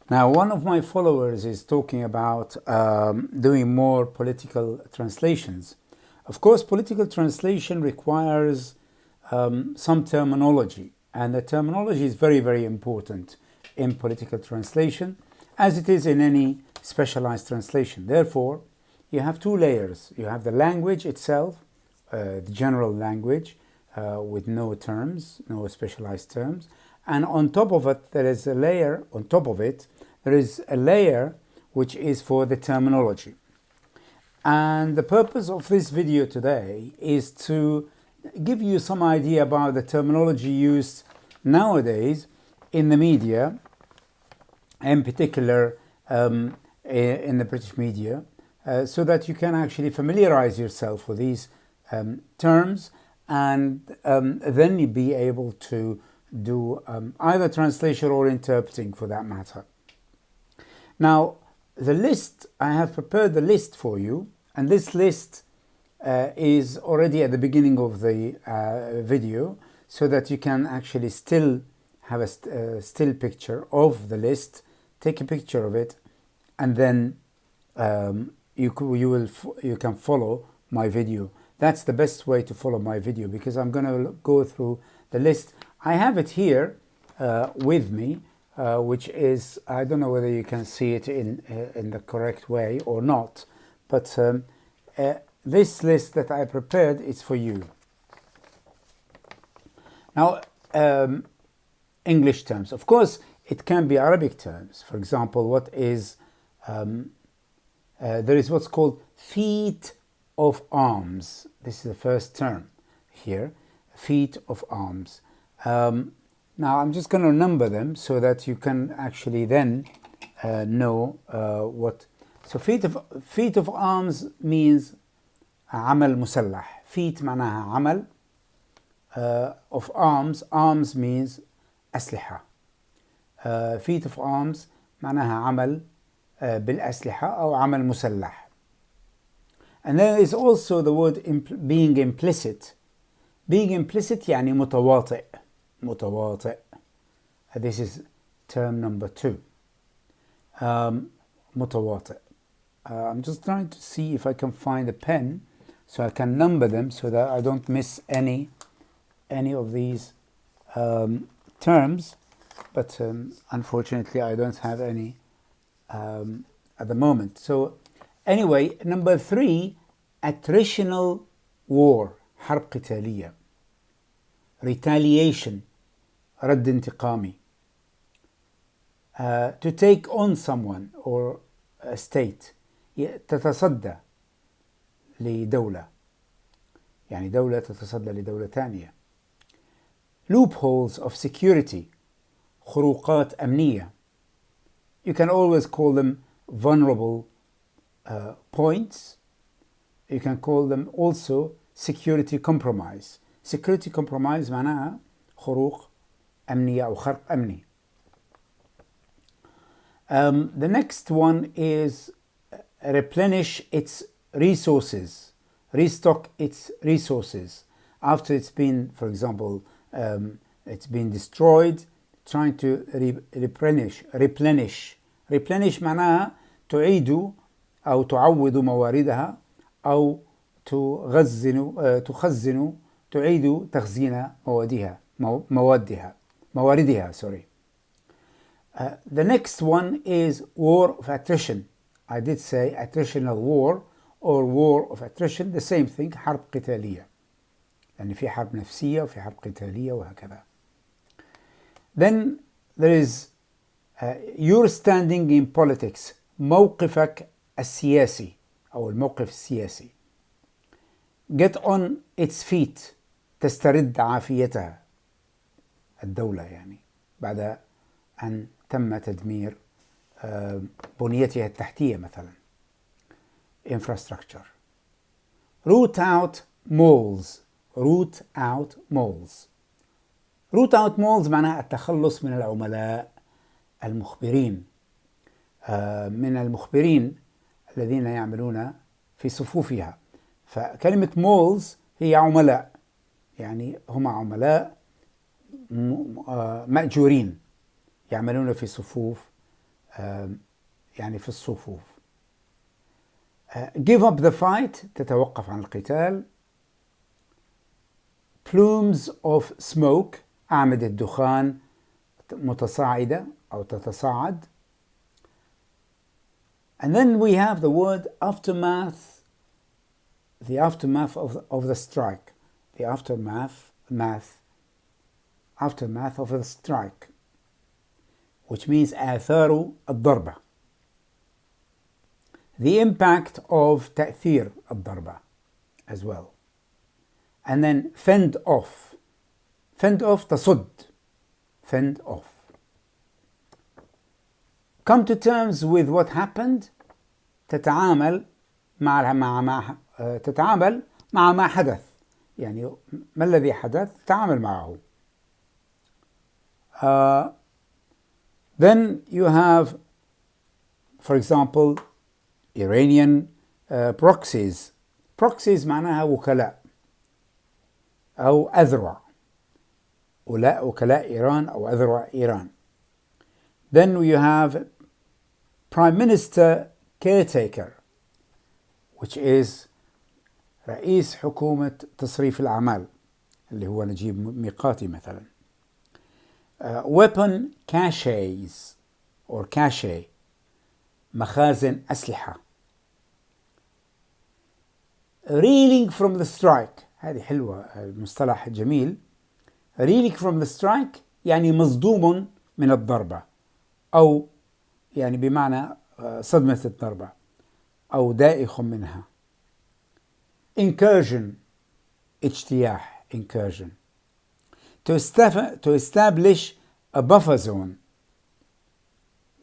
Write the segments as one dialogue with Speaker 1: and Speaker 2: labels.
Speaker 1: Now, one of my followers is talking about doing more political translations. Of course, political translation requires some terminology, and the terminology is very, very important in political translation, as it is in any specialized translation. Therefore, you have two layers. You have the language itself, the general language, with no terms, no specialized terms. And on top of it, there is a layer, on top of it, there is a layer which is for the terminology. And the purpose of this video today is to give you some idea about the terminology used nowadays in the media, in particular in the British media, so that you can actually familiarize yourself with these terms, and then you'll be able to do either translation or interpreting for that matter. Now, the list, I have prepared the list for you, and this list is already at the beginning of the video, so that you can actually still have a still picture of the list, take a picture of it, and then you can follow my video. That's the best way to follow my video, because I'm going to go through the list. I have it here with me, which is, I don't know whether you can see it in the correct way or not, but this list that I prepared is for you. Now, English terms. Of course, it can be Arabic terms. For example, what is there is what's called feet of arms. This is the first term here, feet of arms. Now, I'm just going to number them so that you can actually then know what. So feet of arms means عمل مسلح. Feet معناها عمل. Of arms, arms means أسلحة. Feet of arms معناها عمل بالأسلحة أو عمل مسلح. And there is also the word being implicit. Being implicit يعني متواطئ. متواطئ. This is term number 2. متواطئ. I'm just trying to see if I can find a pen so I can number them so that I don't miss any of these terms, but unfortunately I don't have any at the moment. So anyway, number 3, attritional war, حرب قتالية. Retaliation, رد انتقامي. To take on someone or a state. تتصدى لدولة، يعني دولة تتصدى لدولة ثانية. Loopholes of security، خروقات أمنية. You can always call them vulnerable points. You can call them also security compromise. Security compromise معناها خروق أمنية أو خرق أمني. The next one is replenish its resources, restock its resources after it's been, for example, it's been destroyed. Trying to replenish. Replenish معناها تعيد أو تعوض مواردها أو تخزن تعيد تخزين مواردها. Sorry. The next one is war of attrition. I did say attritional war or war of attrition, the same thing, حرب قتالية. يعني في حرب نفسية وفي حرب قتالية وهكذا. Then there is your standing in politics, موقفك السياسي أو الموقف السياسي. Get on its feet، تسترد عافيتها الدولة، يعني بعد أن تم تدمير بنيتها التحتية مثلا. Infrastructure. Root out moles. Root out moles. Root out moles معناها التخلص من العملاء المخبرين، من المخبرين الذين يعملون في صفوفها. فكلمة moles هي عملاء، يعني هم عملاء مأجورين يعملون في صفوف يعني في الصفوف. give up the fight تتوقف عن القتال. plumes of smoke أعمدة دخان متصاعدة أو تتصاعد. And then we have the word aftermath, the aftermath of the strike, the aftermath of the strike, which means آثار الضربة, the impact of تأثير الضربة as well. And then fend off تصد, fend off. Come to terms with what happened, تتعامل مع ما حدث، يعني ما الذي حدث تتعامل معه. Then you have, for example, Iranian proxies. proxies معناها وكلاء أو أذرع، وكلاء إيران أو أذرع إيران. Then you have Prime Minister Caretaker, which is رئيس حكومة تصريف الأعمال اللي هو نجيب ميقاتي مثلا. Weapon caches or cache مخازن أسلحة. Reeling from the strike، هذه حلوة، المصطلح جميل. Reeling from the strike يعني مصدوم من الضربة، أو يعني بمعنى صدمة الضربة أو دائخ منها. Incursion اجتياح incursion. To establish a buffer zone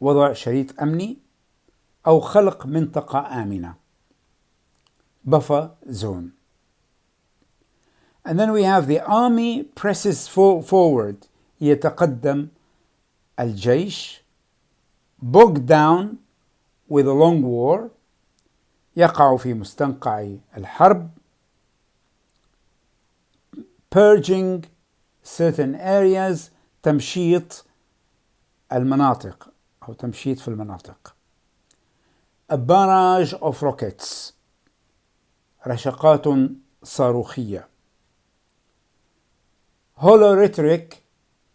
Speaker 1: وضع شريط أمني أو خلق منطقة آمنة buffer zone. And then we have the army presses forward يتقدم الجيش. bogged down with a long war يقع في مستنقع الحرب. purging certain areas تمشيط المناطق أو تمشيط في المناطق. a barrage of rockets رشقات صاروخية. hollow rhetoric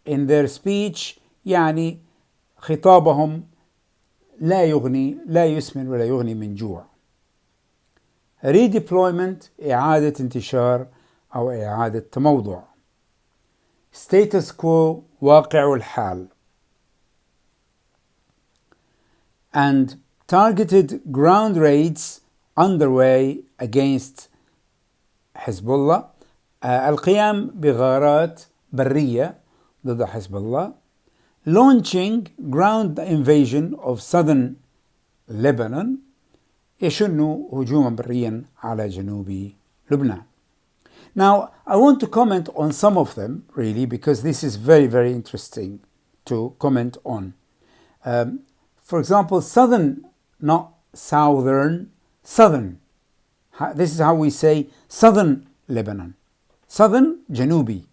Speaker 1: in their speech يعني خطابهم لا يسمن ولا يغني من جوع. redeployment إعادة انتشار أو إعادة تموضع. status quo واقع الحال. and targeted ground raids underway against حزب الله. القيام بغارات برية ضد حزب الله. launching ground invasion of southern Lebanon يشن هجوما بريا على جنوب لبنان. Now, I want to comment on some of them, really, because this is very, very interesting to comment on. For example, southern, not southern, southern. This is how we say southern Lebanon. Southern, جنوبي.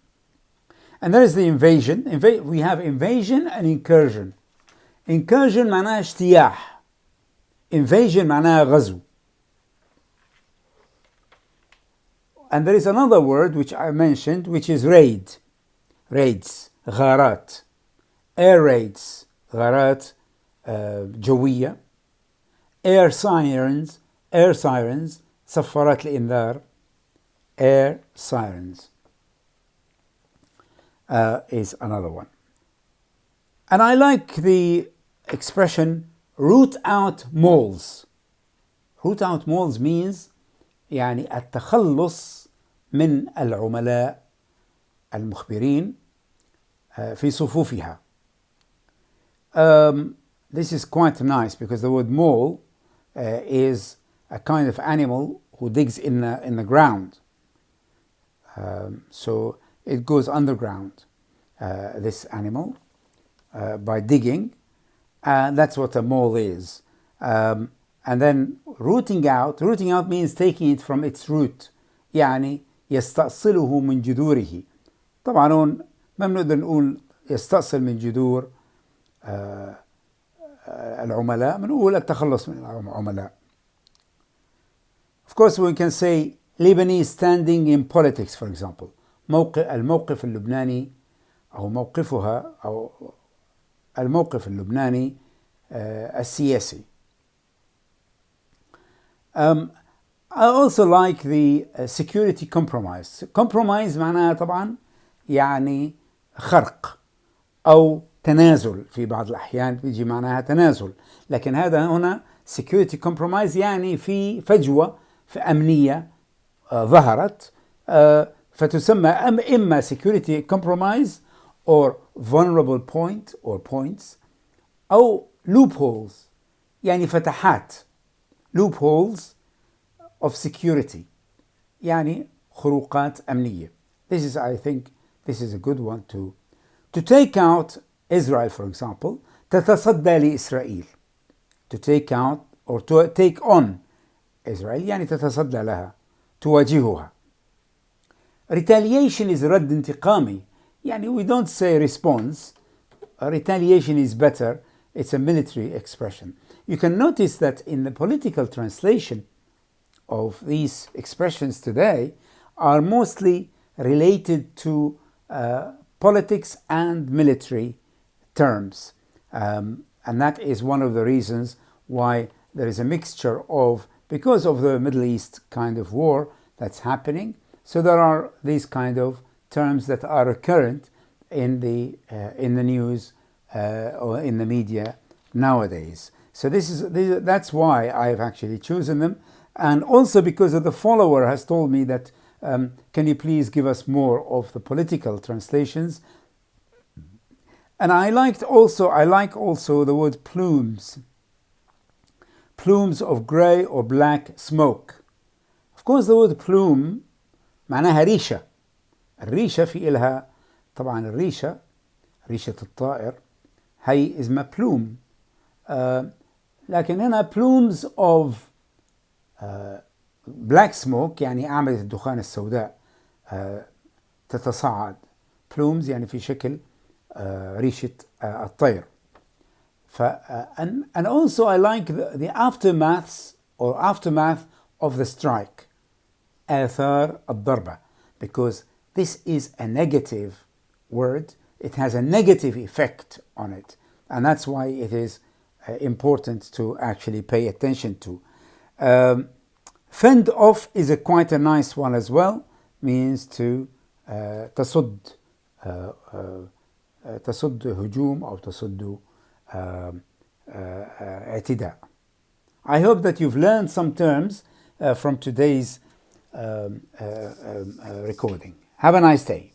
Speaker 1: And there is the invasion. We have invasion and incursion. Incursion معناها اجتياح. Invasion معناها غزو. And there is another word which I mentioned, which is raid. Raids, غارات. Air raids, غارات جوية. Air sirens, صفارات الإنذار. Air sirens is another one. And I like the expression root out moles. Root out moles means يعني التخلص من العملاء المخبرين في صفوفها. This is quite nice because the word mole is a kind of animal who digs in the ground. So it goes underground, this animal, by digging, and that's what a mole is. And then rooting out means taking it from its root. يعني يستأصله من جذوره. طبعا ما بنقدر نقول يستأصل من جذور العملاء بنقول التخلص من العملاء. Of course we can say Lebanese standing in politics for example. الموقف اللبناني أو موقفها أو الموقف اللبناني السياسي. I also like the security compromise. Compromise معناها طبعا يعني خرق أو تنازل، في بعض الأحيان بيجي معناها تنازل، لكن هذا هنا security compromise يعني في فجوة في أمنية ظهرت فتسمى إما security compromise or vulnerable point or points أو loopholes يعني فتحات loopholes of security يعني خروقات أمنية. I think this is a good one to take out Israel for example. تتصدى لإسرائيل. To take out or to take on Israel يعني تتصدى لها، تواجهها. Retaliation is رد انتقامي يعني we don't say response. Retaliation is better. It's a military expression. You can notice that in the political translation of these expressions today are mostly related to politics and military terms. And that is one of the reasons why there is a mixture of, because of the Middle East kind of war that's happening, so there are these kind of terms that are recurrent in the news or in the media nowadays. So that's why I've actually chosen them. And also because of the follower has told me that can you please give us more of the political translations. And I like also the word plumes. Plumes of grey or black smoke. Of course the word plume معناها ريشة. الريشة في إلها طبعا الريشة ريشة الطائر هي اسمها plume. لكن هنا plumes of black smoke يعني أعمدة الدخان السوداء تتصاعد. plumes يعني في شكل ريشة الطير. And also I like the aftermath of the strike. آثار الضربة, because this is a negative word. It has a negative effect on it, and that's why it is important to actually pay attention to. Fend off is quite a nice one as well. Means to تصد هجوم أو تصد اعتداء. I hope that you've learned some terms from today's recording. Have a nice day.